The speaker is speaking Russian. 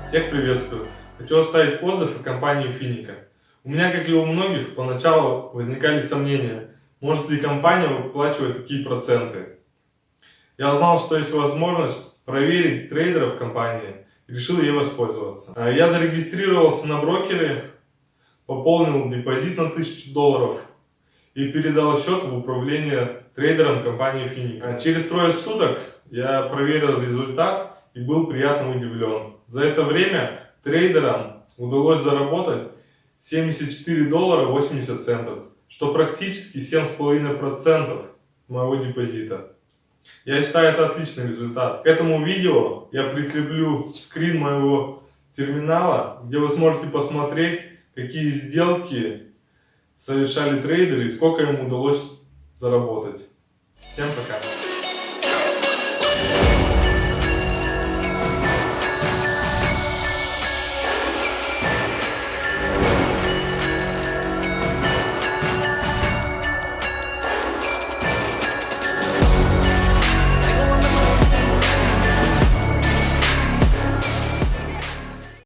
Всех приветствую! Хочу оставить отзыв о компании Финика. У меня, как и у многих, поначалу возникали сомнения, может ли компания выплачивать такие проценты. Я узнал, что есть возможность проверить трейдеров компании и решил ей воспользоваться. Я зарегистрировался на брокере, пополнил депозит на $1000 и передал счет в управление трейдером компании Финика. Через трое суток я проверил результат и был приятно удивлен. За это время трейдерам удалось заработать $74.80, что практически 7,5% моего депозита. Я считаю, это отличный результат. К этому видео я прикреплю скрин моего терминала, где вы сможете посмотреть, какие сделки совершали трейдеры и сколько им удалось заработать. Всем пока!